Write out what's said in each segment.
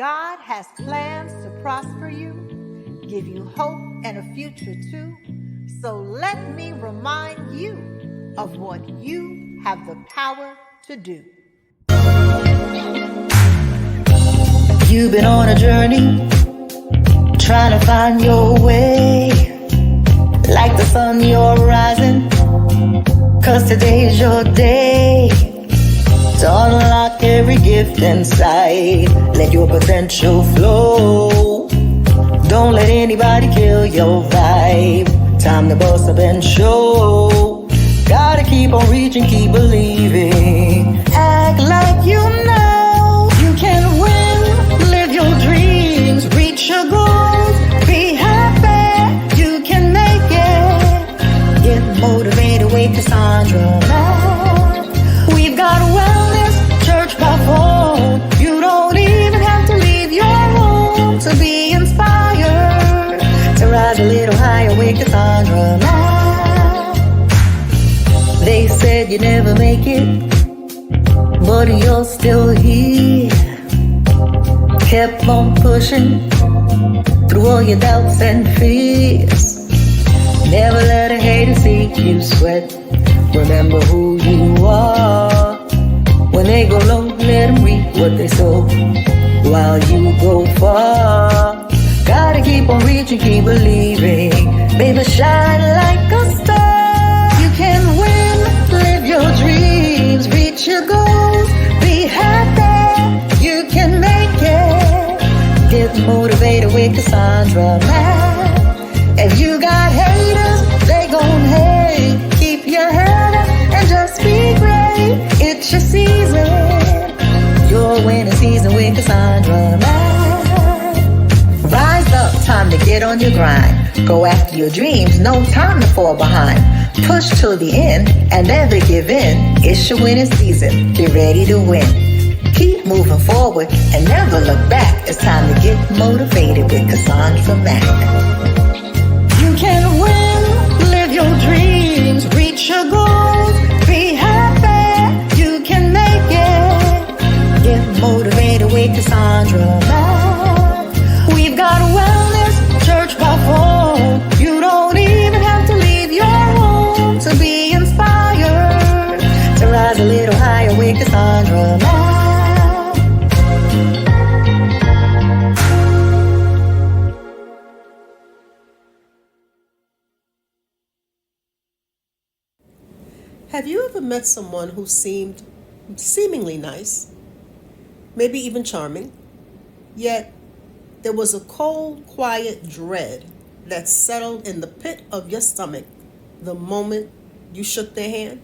God has plans to prosper you, give you hope and a future too. So let me remind you of what you have the power to do. You've been on a journey, trying to find your way. Like the sun, you're rising, 'cause today's your day to unlock every gift inside. Let your potential flow. Don't let anybody kill your vibe. Time to bust up and show. Gotta keep on reaching, keep believing. Act like you know you can win. Live your dreams, reach your goals. Be happy, you can make it. Get motivated with Cassandra. We've got wellness, church by phone. You don't even have to leave your home to be inspired. To rise a little higher with Cassandra. They said you'd never make it, but you're still here. Kept on pushing through all your doubts and fears. Never let a hater see you sweat. Remember who you are. When they go low, let them reap what they sow while you go far. Gotta keep on reaching, keep believing. Baby, shine like a star. You can win, live your dreams, reach your goals. Be happy, you can make it. Get motivated with Cassandra. If you got haters, they gon' hate. Keep your head up and just be great. It's your season, your winning season with Cassandra. Rise up, time to get on your grind. Go after your dreams, no time to fall behind. Push till the end and never give in. It's your winning season, get ready to win. Keep moving forward and never look back. It's time to get motivated with Cassandra Mack. You can win, live your dreams, reach your goals. Be happy, you can make it. Get motivated with Cassandra Mack. We've got wellness, church by phone. You don't even have to leave your home to be inspired. To rise a little higher with Cassandra Mack. Have you ever met someone who seemed seemingly nice, maybe even charming, yet there was a cold, quiet dread that settled in the pit of your stomach the moment you shook their hand?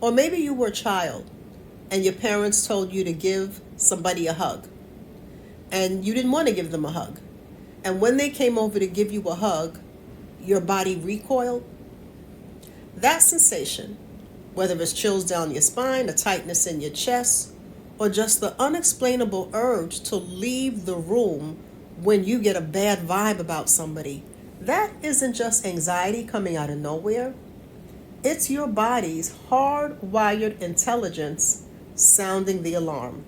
Or maybe you were a child and your parents told you to give somebody a hug and you didn't want to give them a hug. And when they came over to give you a hug, your body recoiled. That sensation, whether it's chills down your spine, a tightness in your chest, or just the unexplainable urge to leave the room when you get a bad vibe about somebody, that isn't just anxiety coming out of nowhere. It's your body's hardwired intelligence sounding the alarm.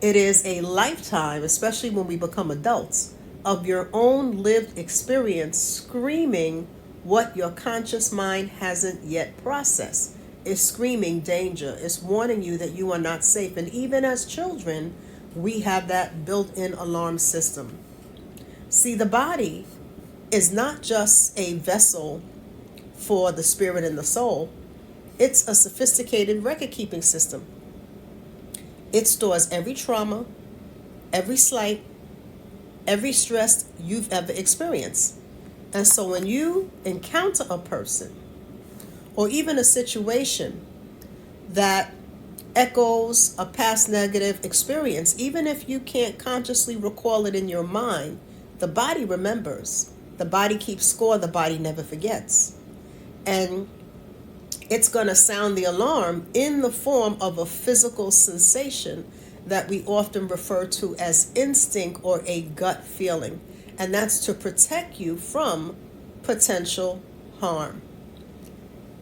It is a lifetime, especially when we become adults, of your own lived experience screaming what your conscious mind hasn't yet processed. It's screaming danger. It's warning you that you are not safe. And even as children, we have that built-in alarm system. See, the body is not just a vessel for the spirit and the soul. It's a sophisticated record-keeping system. It stores every trauma, every slight, every stress you've ever experienced. And so when you encounter a person or even a situation that echoes a past negative experience, even if you can't consciously recall it in your mind, the body remembers. The body keeps score. The body never forgets. And it's going to sound the alarm in the form of a physical sensation that we often refer to as instinct or a gut feeling. And that's to protect you from potential harm.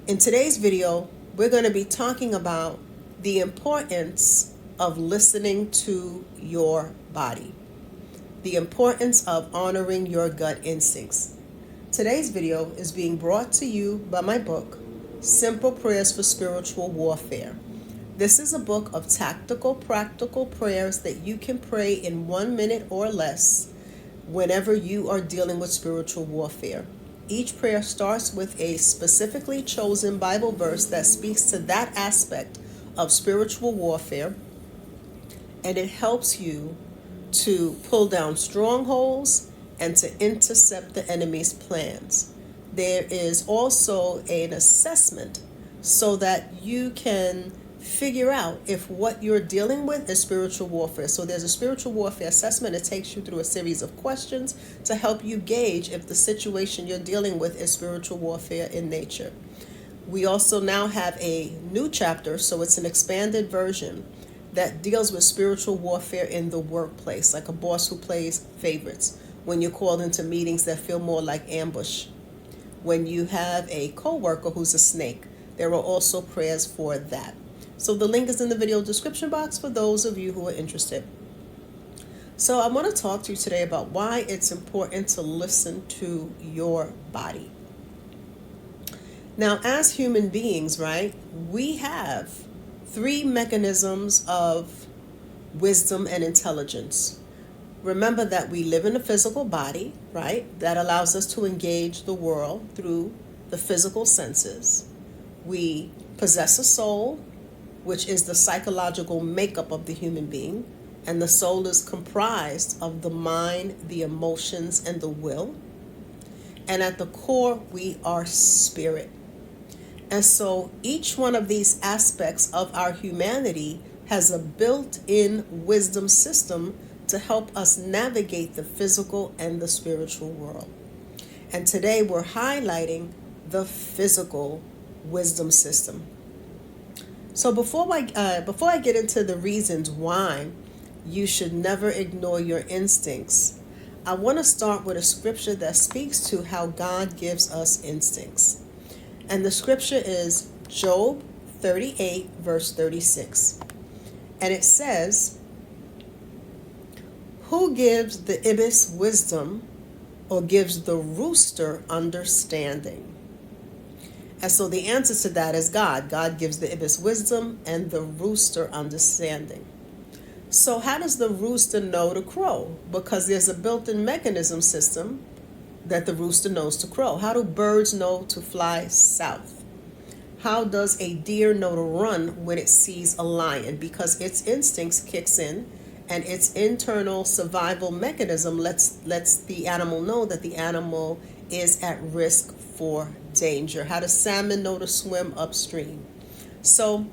In today's video, we're going to be talking about the importance of listening to your body. The importance of honoring your gut instincts. Today's video is being brought to you by my book, Simple Prayers for Spiritual Warfare. This is a book of tactical, practical prayers that you can pray in 1 minute or less whenever you are dealing with spiritual warfare. Each prayer starts with a specifically chosen Bible verse that speaks to that aspect of spiritual warfare, and it helps you to pull down strongholds and to intercept the enemy's plans. There is also an assessment so that you can figure out if what you're dealing with is spiritual warfare. So there's a spiritual warfare assessment. It takes you through a series of questions to help you gauge if the situation you're dealing with is spiritual warfare in nature. We also now have a new chapter, so it's an expanded version that deals with spiritual warfare in the workplace, like a boss who plays favorites, when you're called into meetings that feel more like ambush, when you have a coworker who's a snake. There are also prayers for that. So the link is in the video description box for those of you who are interested. So I want to talk to you today about why it's important to listen to your body. Now, as human beings, right, we have 3 mechanisms of wisdom and intelligence. Remember that we live in a physical body, right? That allows us to engage the world through the physical senses. We possess a soul, which is the psychological makeup of the human being. And the soul is comprised of the mind, the emotions, and the will. And at the core, we are spirit. And so each one of these aspects of our humanity has a built-in wisdom system to help us navigate the physical and the spiritual world. And today we're highlighting the physical wisdom system. So before I get into the reasons why you should never ignore your instincts, I want to start with a scripture that speaks to how God gives us instincts. And the scripture is Job 38, verse 36. And it says, "Who gives the ibis wisdom or gives the rooster understanding?" And so the answer to that is God. God gives the ibis wisdom and the rooster understanding. So how does the rooster know to crow? Because there's a built-in mechanism system that the rooster knows to crow. How do birds know to fly south? How does a deer know to run when it sees a lion? Because its instincts kicks in, and its internal survival mechanism lets the animal know that the animal is at risk for danger. How does salmon know to swim upstream? So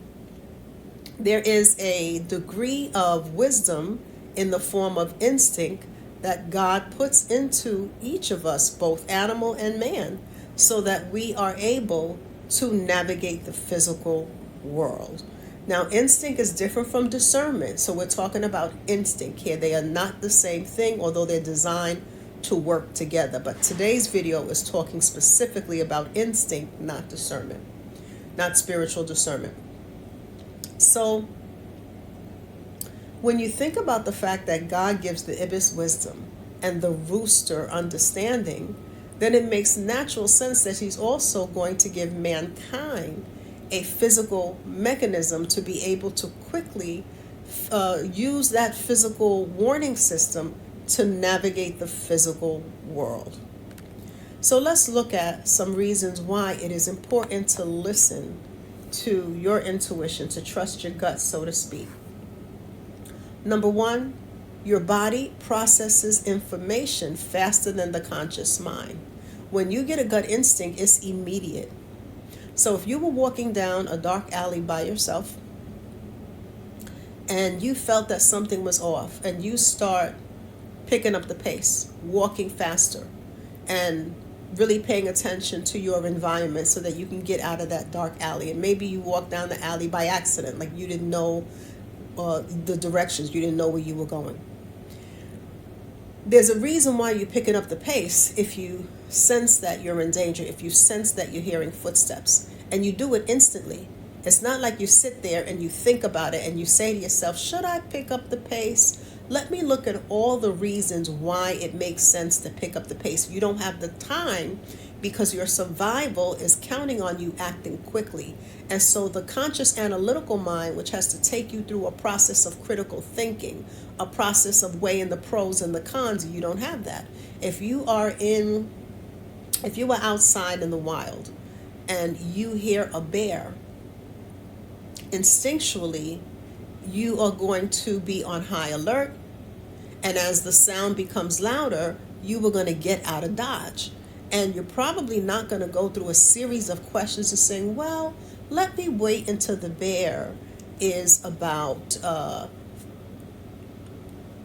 there is a degree of wisdom in the form of instinct that God puts into each of us, both animal and man, so that we are able to navigate the physical world. Now, instinct is different from discernment. So we're talking about instinct here. They are not the same thing, although they're designed to work together. But today's video is talking specifically about instinct, not discernment, not spiritual discernment. So when you think about the fact that God gives the ibis wisdom and the rooster understanding, then it makes natural sense that he's also going to give mankind a physical mechanism to be able to quickly use that physical warning system to navigate the physical world. So let's look at some reasons why it is important to listen to your intuition, to trust your gut, so to speak. Number 1, your body processes information faster than the conscious mind. When you get a gut instinct, it's immediate. So if you were walking down a dark alley by yourself and you felt that something was off, and you start picking up the pace, walking faster, and really paying attention to your environment so that you can get out of that dark alley. And maybe you walked down the alley by accident, like you didn't know the directions, you didn't know where you were going. There's a reason why you're picking up the pace if you sense that you're in danger, if you sense that you're hearing footsteps, and you do it instantly. It's not like you sit there and you think about it and you say to yourself, should I pick up the pace? Let me look at all the reasons why it makes sense to pick up the pace. You don't have the time because your survival is counting on you acting quickly. And so the conscious analytical mind, which has to take you through a process of critical thinking, a process of weighing the pros and the cons, you don't have that. If you are outside in the wild and you hear a bear, instinctually, you are going to be on high alert. And as the sound becomes louder, you are going to get out of dodge. And you're probably not going to go through a series of questions and saying, well, let me wait until the bear is about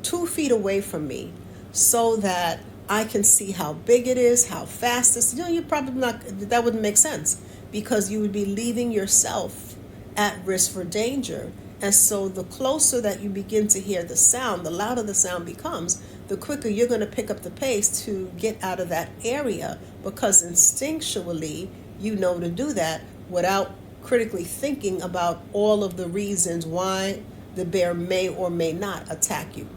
2 feet away from me so that I can see how big it is, how fast it's. You're probably not, that wouldn't make sense because you would be leaving yourself at risk for danger. And so the closer that you begin to hear the sound, the louder the sound becomes, the quicker you're going to pick up the pace to get out of that area, because instinctually you know to do that without critically thinking about all of the reasons why the bear may or may not attack you.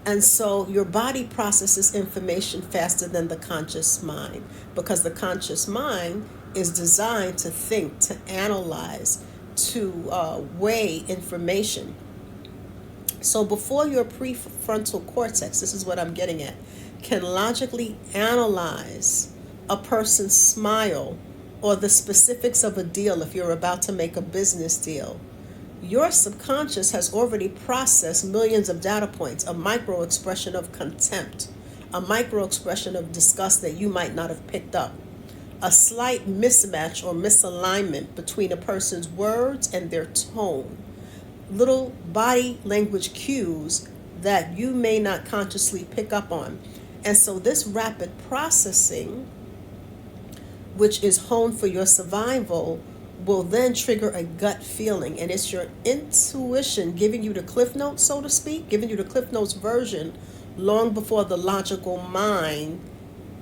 And so your body processes information faster than the conscious mind, because the conscious mind is designed to think, to analyze, to weigh information. So before your prefrontal cortex, this is what I'm getting at, can logically analyze a person's smile or the specifics of a deal if you're about to make a business deal, your subconscious has already processed millions of data points, a micro expression of contempt, a micro expression of disgust that you might not have picked up, a slight mismatch or misalignment between a person's words and their tone, little body language cues that you may not consciously pick up on. And so this rapid processing, which is honed for your survival, will then trigger a gut feeling. And it's your intuition giving you the Cliff Notes, so to speak, giving you the Cliff Notes version long before the logical mind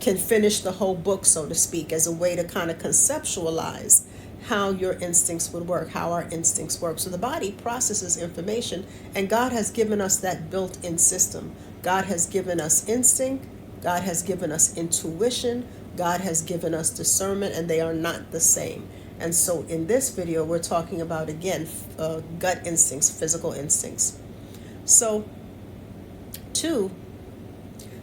can finish the whole book, so to speak, as a way to kind of conceptualize how your instincts would work, how our instincts work. So the body processes information, and God has given us that built-in system. God has given us instinct, God has given us intuition, God has given us discernment, and they are not the same. And so in this video, we're talking about, again, gut instincts, physical instincts. So, 2,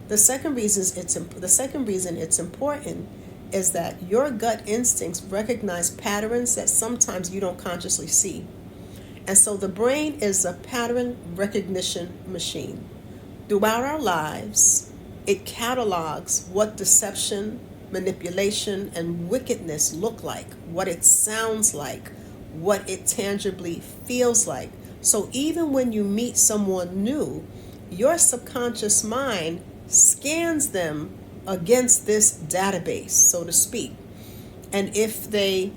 the second reason it's important is that your gut instincts recognize patterns that sometimes you don't consciously see. And so the brain is a pattern recognition machine. Throughout our lives, it catalogs what deception, manipulation, and wickedness look like, what it sounds like, what it tangibly feels like. So even when you meet someone new, your subconscious mind scans them against this database, so to speak. And if they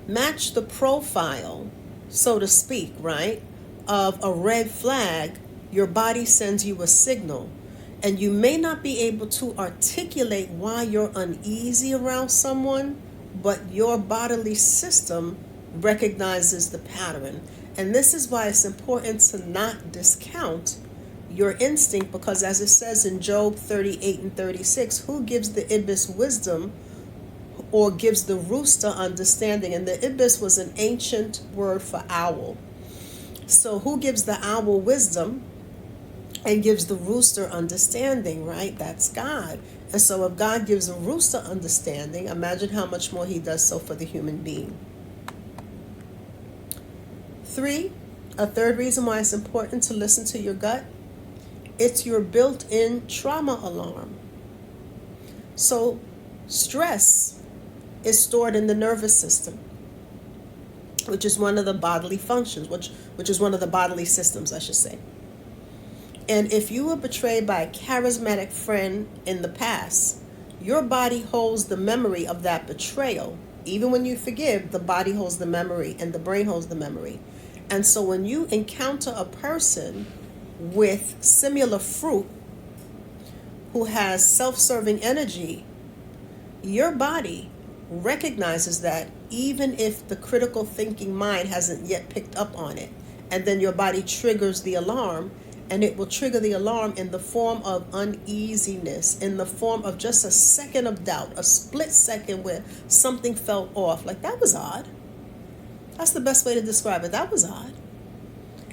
match the profile, so to speak, right, of a red flag, your body sends you a signal. And you may not be able to articulate why you're uneasy around someone, but your bodily system recognizes the pattern. And this is why it's important to not discount your instinct, because as it says in Job 38 and 36, who gives the ibis wisdom or gives the rooster understanding? And the ibis was an ancient word for owl. So who gives the owl wisdom and gives the rooster understanding, right? That's God. And so if God gives a rooster understanding, imagine how much more he does so for the human being. 3, a third reason why it's important to listen to your gut, it's your built-in trauma alarm. So stress is stored in the nervous system, which is one of the bodily functions, which is one of the bodily systems, I should say. And if you were betrayed by a charismatic friend in the past, your body holds the memory of that betrayal. Even when you forgive, the body holds the memory and the brain holds the memory. And so when you encounter a person with similar fruit who has self-serving energy, your body recognizes that even if the critical thinking mind hasn't yet picked up on it, and then your body triggers the alarm, and it will trigger the alarm in the form of uneasiness, in the form of just a second of doubt, a split second where something felt off. Like, that was odd. That's the best way to describe it. That was odd.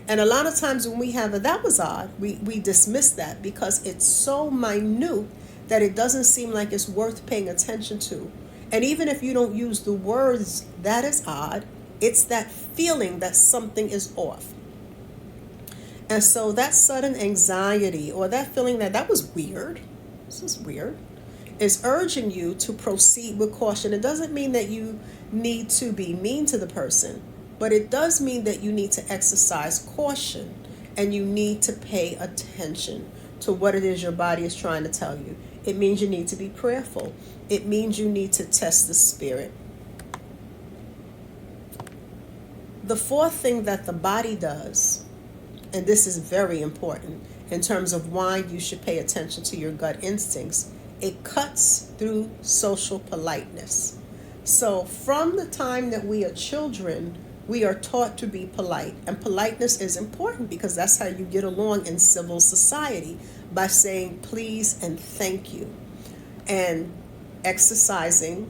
And a lot of times when we have a that was odd, we dismiss that because it's so minute that it doesn't seem like it's worth paying attention to. And even if you don't use the words that is odd, it's that feeling that something is off. And so that sudden anxiety or that feeling that was weird, this is weird, is urging you to proceed with caution. It doesn't mean that you need to be mean to the person, but it does mean that you need to exercise caution and you need to pay attention to what it is your body is trying to tell you. It means you need to be prayerful. It means you need to test the spirit. The fourth thing that the body does, and this is very important in terms of why you should pay attention to your gut instincts, it cuts through social politeness. So from the time that we are children, we are taught to be polite. And politeness is important because that's how you get along in civil society, by saying please and thank you, and exercising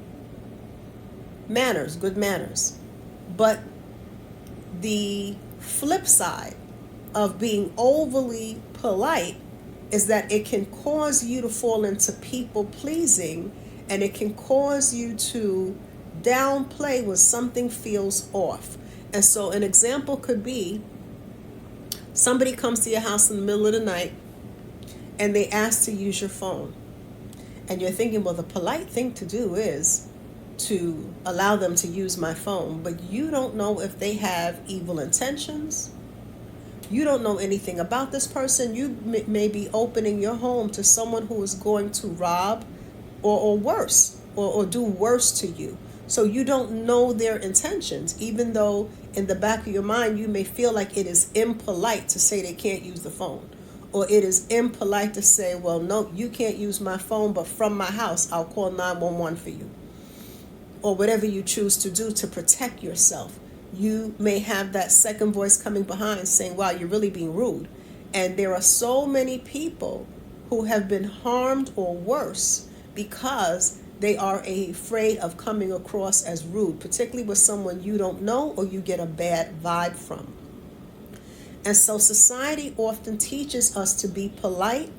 manners, good manners. But the flip side of being overly polite is that it can cause you to fall into people pleasing, and it can cause you to downplay when something feels off. And so an example could be somebody comes to your house in the middle of the night and they ask to use your phone. And you're thinking, well, the polite thing to do is to allow them to use my phone. But you don't know if they have evil intentions. You don't know anything about this person. You may be opening your home to someone who is going to rob or worse, or do worse to you. So you don't know their intentions, even though in the back of your mind you may feel like it is impolite to say they can't use the phone. Or it is impolite to say, well, no, you can't use my phone, but from my house I'll call 911 for you. Or whatever you choose to do to protect yourself. You may have that second voice coming behind saying, wow, you're really being rude. And there are so many people who have been harmed or worse because they are afraid of coming across as rude, particularly with someone you don't know or you get a bad vibe from. And so society often teaches us to be polite,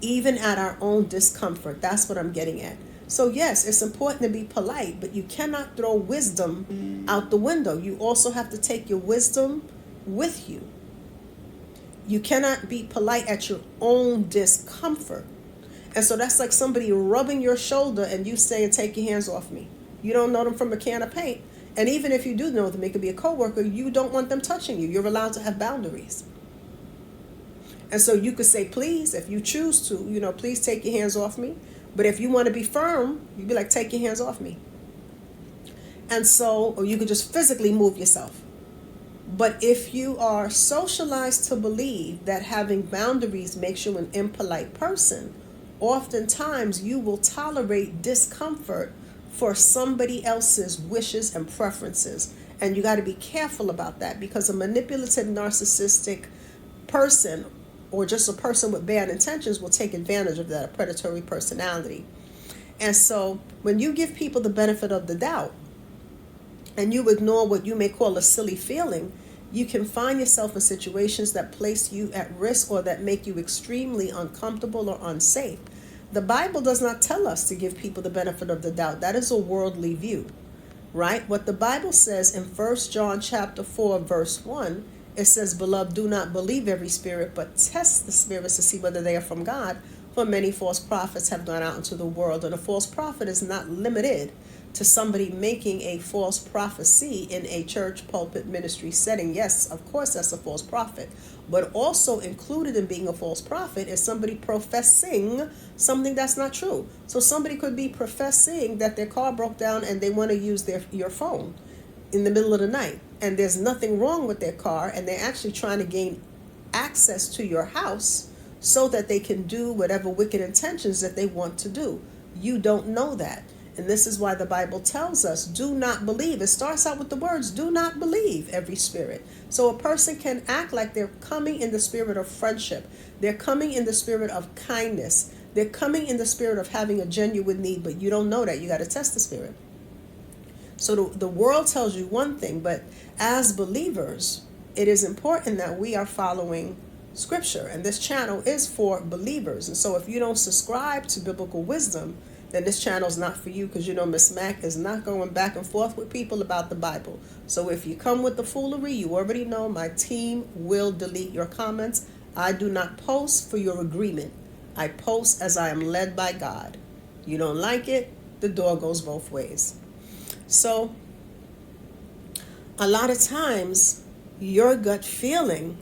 even at our own discomfort. That's what I'm getting at. So yes, it's important to be polite, but you cannot throw wisdom out the window. You also have to take your wisdom with you. You cannot be polite at your own discomfort. And so that's like somebody rubbing your shoulder and you saying, take your hands off me. You don't know them from a can of paint. And even if you do know them, it could be a coworker, you don't want them touching you. You're allowed to have boundaries. And so you could say, please, if you choose to, please take your hands off me. But if you want to be firm, you'd be like, take your hands off me. And so, or you could just physically move yourself. But if you are socialized to believe that having boundaries makes you an impolite person, oftentimes you will tolerate discomfort for somebody else's wishes and preferences. And you got to be careful about that, because a manipulative, narcissistic person or just a person with bad intentions will take advantage of that, a predatory personality. And so when you give people the benefit of the doubt and you ignore what you may call a silly feeling, you can find yourself in situations that place you at risk or that make you extremely uncomfortable or unsafe. The Bible does not tell us to give people the benefit of the doubt. That is a worldly view, right? What the Bible says in 1 John chapter 4, verse 1, it says, beloved, do not believe every spirit, but test the spirits to see whether they are from God. For many false prophets have gone out into the world. And a false prophet is not limited to somebody making a false prophecy in a church pulpit ministry setting. Yes, of course, that's a false prophet. But also included in being a false prophet is somebody professing something that's not true. So somebody could be professing that their car broke down and they want to use your phone in the middle of the night. And there's nothing wrong with their car, and they're actually trying to gain access to your house so that they can do whatever wicked intentions that they want to do. You don't know that. And this is why the Bible tells us, do not believe. It starts out with the words, do not believe every spirit. So a person can act like they're coming in the spirit of friendship. They're coming in the spirit of kindness. They're coming in the spirit of having a genuine need, but you don't know that. You got to test the spirit. So the world tells you one thing, but as believers, it is important that we are following Scripture. And this channel is for believers. And so if you don't subscribe to biblical wisdom, then this channel is not for you, because you know Miss Mac is not going back and forth with people about the Bible. So if you come with the foolery, you already know my team will delete your comments. I do not post for your agreement. I post as I am led by God. You don't like it, the door goes both ways. So a lot of times your gut feeling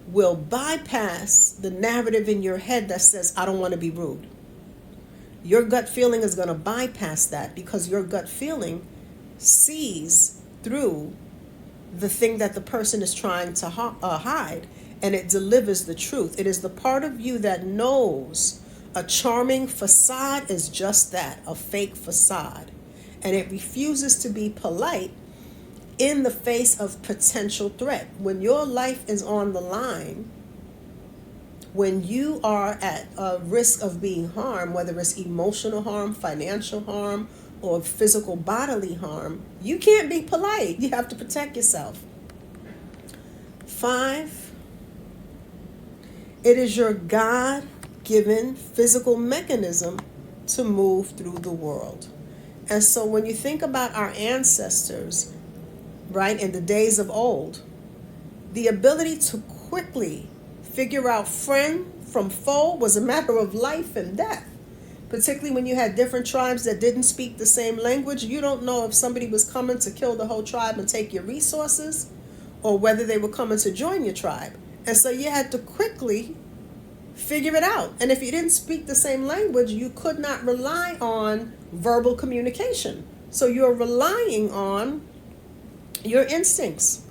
will bypass the narrative in your head that says, I don't want to be rude. Your gut feeling is going to bypass that, because your gut feeling sees through the thing that the person is trying to hide, and it delivers the truth. It is the part of you that knows a charming facade is just that, a fake facade. And it refuses to be polite in the face of potential threat. When your life is on the line, when you are at a risk of being harmed, whether it's emotional harm, financial harm, or physical bodily harm, you can't be polite. You have to protect yourself. 5, it is your God-given physical mechanism to move through the world. And so when you think about our ancestors, right, in the days of old, the ability to quickly figure out friend from foe was a matter of life and death. Particularly when you had different tribes that didn't speak the same language. You don't know if somebody was coming to kill the whole tribe and take your resources, or whether they were coming to join your tribe. And so you had to quickly figure it out. And if you didn't speak the same language, you could not rely on verbal communication. So you're relying on your instincts.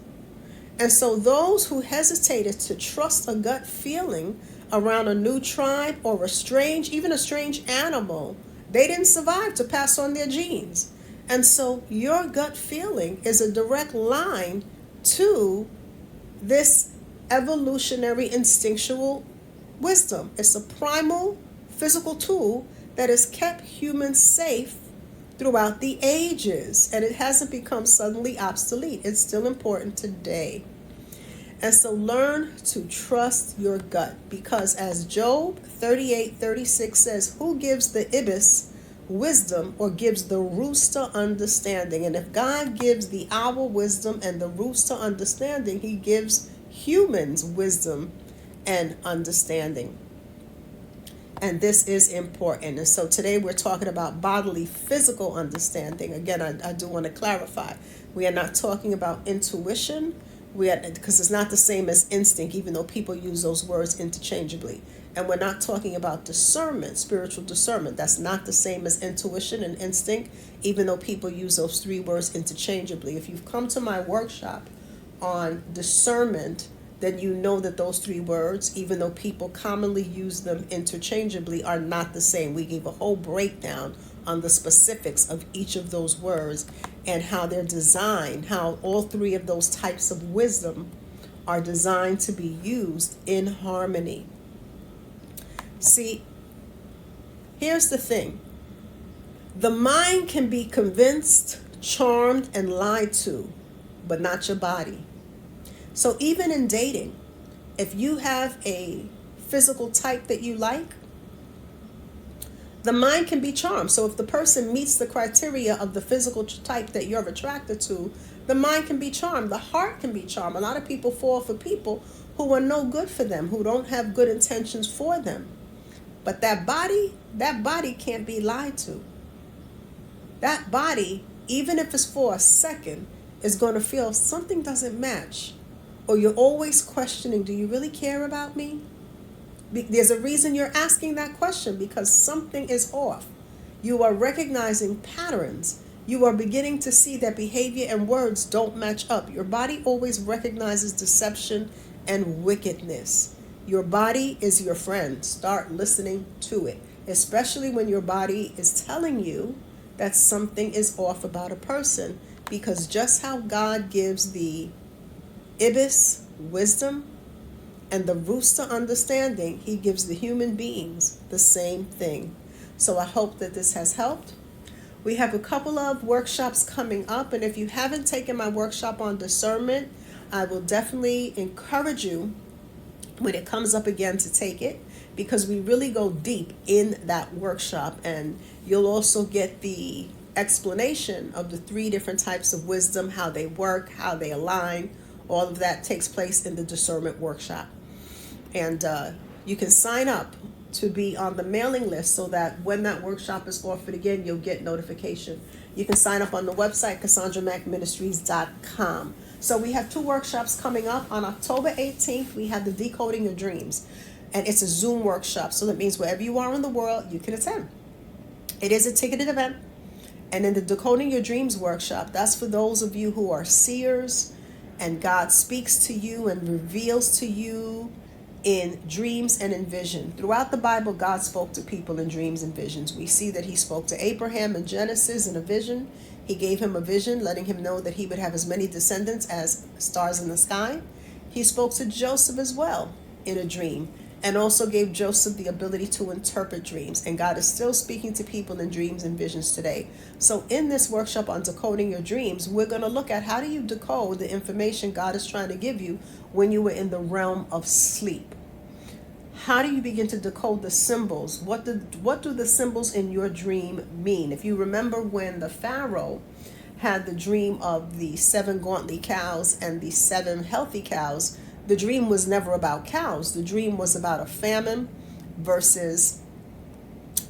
And so those who hesitated to trust a gut feeling around a new tribe or even a strange animal, they didn't survive to pass on their genes. And so your gut feeling is a direct line to this evolutionary instinctual wisdom. It's a primal physical tool that has kept humans safe throughout the ages, and it hasn't become suddenly obsolete. It's still important today. And so learn to trust your gut, because as Job 38:36 says, who gives the ibis wisdom or gives the rooster understanding? And if God gives the owl wisdom and the rooster understanding, he gives humans wisdom and understanding. And this is important. And so today we're talking about bodily physical understanding. Again, I do want to clarify. We are not talking about intuition, because it's not the same as instinct, even though people use those words interchangeably. And we're not talking about discernment, spiritual discernment. That's not the same as intuition and instinct, even though people use those 3 words interchangeably. If you've come to my workshop on discernment, then you know that those 3 words, even though people commonly use them interchangeably, are not the same. We gave a whole breakdown on the specifics of each of those words and how they're designed, how all 3 of those types of wisdom are designed to be used in harmony. See, here's the thing. The mind can be convinced, charmed, and lied to, but not your body. So even in dating, if you have a physical type that you like, the mind can be charmed. So if the person meets the criteria of the physical type that you're attracted to, the mind can be charmed. The heart can be charmed. A lot of people fall for people who are no good for them, who don't have good intentions for them. But that body can't be lied to. That body, even if it's for a second, is going to feel something doesn't match. Or you're always questioning, do you really care about me? There's a reason you're asking that question, because something is off. You are recognizing patterns. You are beginning to see that behavior and words don't match up. Your body always recognizes deception and wickedness. Your body is your friend. Start listening to it, especially when your body is telling you that something is off about a person, because just how God gives the ibis wisdom and the rooster understanding, he gives the human beings the same thing. So I hope that this has helped. We have a couple of workshops coming up, and if you haven't taken my workshop on discernment, I will definitely encourage you when it comes up again to take it, because we really go deep in that workshop, and you'll also get the explanation of the 3 different types of wisdom, how they work, how they align. All of that takes place in the discernment workshop. And you can sign up to be on the mailing list so that when that workshop is offered again, you'll get notification. You can sign up on the website, CassandraMacMinistries.com. So we have 2 workshops coming up. On October 18th, we have the Decoding Your Dreams. And it's a Zoom workshop. So that means wherever you are in the world, you can attend. It is a ticketed event. And in the Decoding Your Dreams workshop, that's for those of you who are seers, and God speaks to you and reveals to you in dreams and in vision. Throughout the Bible, God spoke to people in dreams and visions. We see that he spoke to Abraham in Genesis in a vision. He gave him a vision, letting him know that he would have as many descendants as stars in the sky. He spoke to Joseph as well in a dream, and also gave Joseph the ability to interpret dreams. And God is still speaking to people in dreams and visions today. So in this workshop on decoding your dreams, we're going to look at how do you decode the information God is trying to give you when you were in the realm of sleep. How do you begin to decode the symbols? What do the symbols in your dream mean? If you remember when the Pharaoh had the dream of the 7 gauntly cows and the 7 healthy cows, the dream was never about cows. The dream was about a famine versus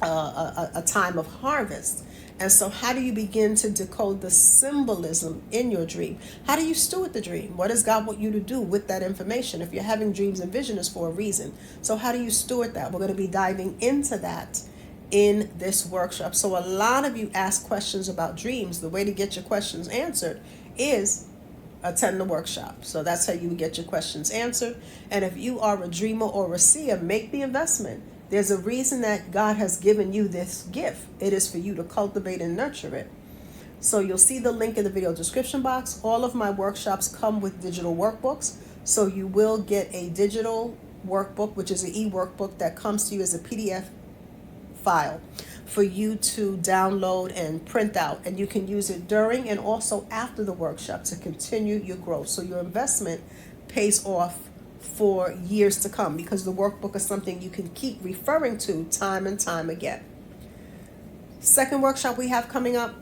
a time of harvest. And so how do you begin to decode the symbolism in your dream? How do you steward the dream? What does God want you to do with that information? If you're having dreams and vision, it's for a reason. So how do you steward that? We're going to be diving into that in this workshop. So a lot of you ask questions about dreams. The way to get your questions answered is attend the workshop. So that's how you would get your questions answered. And if you are a dreamer or a seer, make the investment. There's a reason that God has given you this gift. It is for you to cultivate and nurture it. So you'll see the link in the video description box. All of my workshops come with digital workbooks. So you will get a digital workbook, which is an e-workbook that comes to you as a PDF file for you to download and print out. And you can use it during and also after the workshop to continue your growth. So your investment pays off for years to come, because the workbook is something you can keep referring to time and time again. Second workshop we have coming up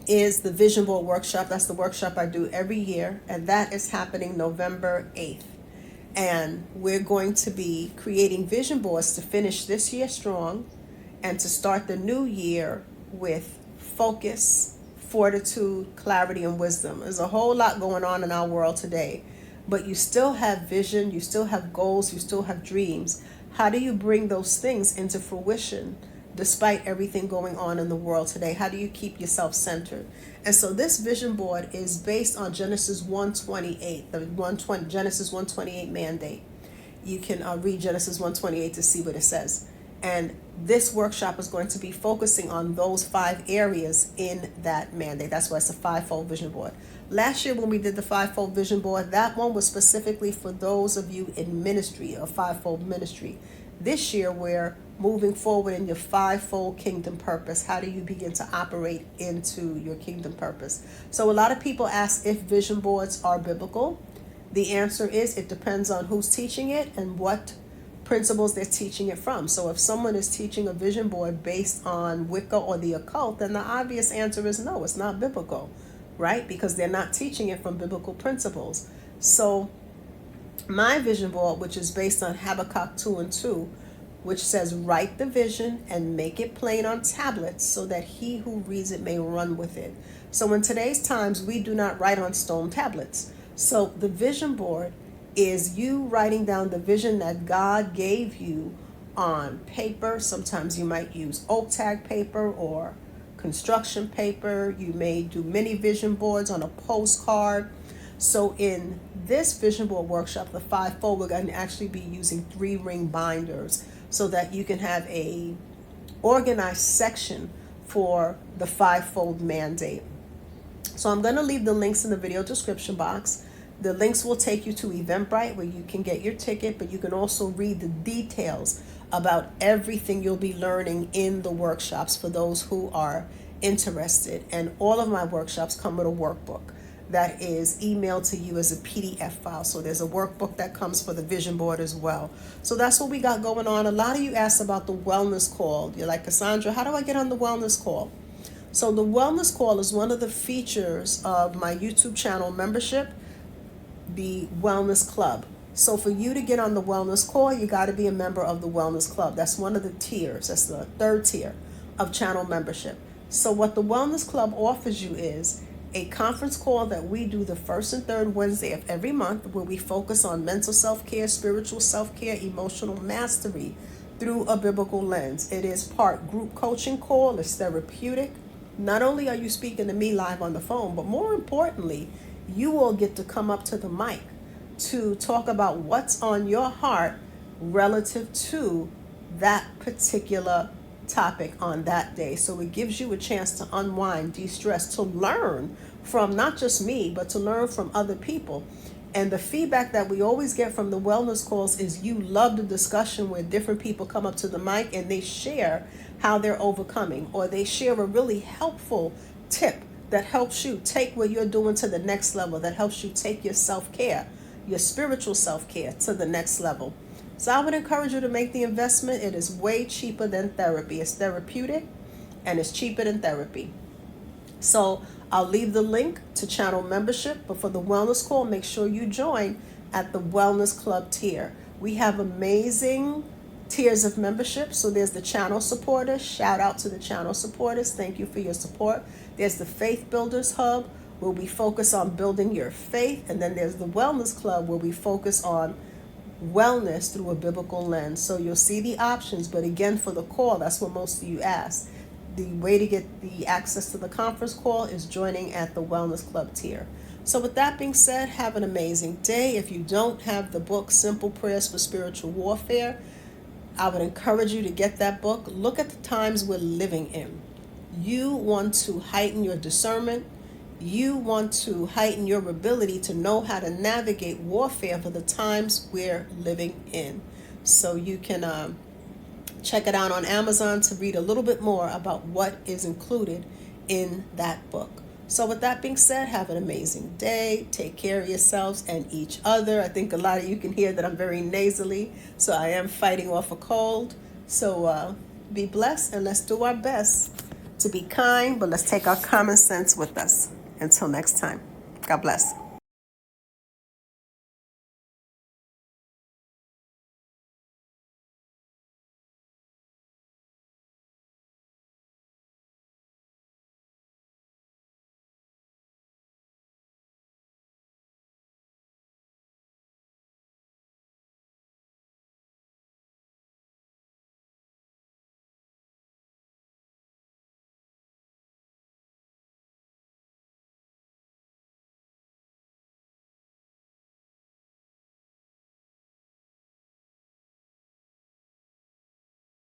is the Vision Board workshop. That's the workshop I do every year, and that is happening November 8th. And we're going to be creating vision boards to finish this year strong and to start the new year with focus, fortitude, clarity, and wisdom. There's a whole lot going on in our world today, but you still have vision, you still have goals, you still have dreams. How do you bring those things into fruition despite everything going on in the world today? How do you keep yourself centered? And so this vision board is based on Genesis 1:28, the Genesis 1:28 mandate. You can read Genesis 1:28 to see what it says. And this workshop is going to be focusing on those 5 areas in that mandate. That's why it's a 5-fold vision board. Last year when we did the 5-fold vision board, that one was specifically for those of you in ministry, a 5-fold ministry. This year we're moving forward in your 5-fold kingdom purpose. How do you begin to operate into your kingdom purpose? So a lot of people ask if vision boards are biblical. The answer is it depends on who's teaching it and what principles they're teaching it from. So if someone is teaching a vision board based on Wicca or the occult, then the obvious answer is no, it's not biblical, right? Because they're not teaching it from biblical principles. So my vision board, which is based on Habakkuk 2:2, which says, write the vision and make it plain on tablets so that he who reads it may run with it. So in today's times, we do not write on stone tablets. So the vision board is you writing down the vision that God gave you on paper. Sometimes you might use oak tag paper or construction paper. You may do mini vision boards on a postcard. So in this vision board workshop, the 5-fold, we're going to actually be using 3-ring binders so that you can have a organized section for the fivefold mandate. So I'm going to leave the links in the video description box. The links will take you to Eventbrite where you can get your ticket, but you can also read the details about everything you'll be learning in the workshops for those who are interested. And all of my workshops come with a workbook that is emailed to you as a PDF file. So there's a workbook that comes for the vision board as well. So that's what we got going on. A lot of you asked about the wellness call. You're like, Cassandra, how do I get on the wellness call? So the wellness call is one of the features of my YouTube channel membership, the Wellness Club. So for you to get on the wellness call, you got to be a member of the Wellness Club. That's one of the tiers. That's the third tier of channel membership. So what the Wellness Club offers you is a conference call that we do the first and third Wednesday of every month, where we focus on mental self-care, spiritual self-care, emotional mastery through a biblical lens. It is part group coaching call. It's therapeutic. Not only are you speaking to me live on the phone, but more importantly, you will get to come up to the mic to talk about what's on your heart relative to that particular topic on that day. So it gives you a chance to unwind, de-stress, to learn from not just me, but to learn from other people. And the feedback that we always get from the wellness calls is you love the discussion where different people come up to the mic and they share how they're overcoming, or they share a really helpful tip that helps you take what you're doing to the next level, that helps you take your self-care, your spiritual self-care to the next level. So I would encourage you to make the investment. It is way cheaper than therapy. It's therapeutic and it's cheaper than therapy. So I'll leave the link to channel membership, but for the wellness call, make sure you join at the Wellness Club tier. We have amazing tiers of membership. So there's the channel supporters. Shout out to the channel supporters. Thank you for your support. There's the Faith Builders Hub, where we focus on building your faith. And then there's the Wellness Club, where we focus on wellness through a biblical lens. So you'll see the options, but again, for the call, that's what most of you asked. The way to get the access to the conference call is joining at the Wellness Club tier. So with that being said, have an amazing day. If you don't have the book, Simple Prayers for Spiritual Warfare, I would encourage you to get that book. Look at the times we're living in. You want to heighten your discernment. You want to heighten your ability to know how to navigate warfare for the times we're living in. So you can check it out on Amazon to read a little bit more about what is included in that book. So with that being said, have an amazing day. Take care of yourselves and each other. I think a lot of you can hear that I'm very nasally, so I am fighting off a cold. So be blessed, and let's do our best to be kind, but let's take our common sense with us. Until next time, God bless.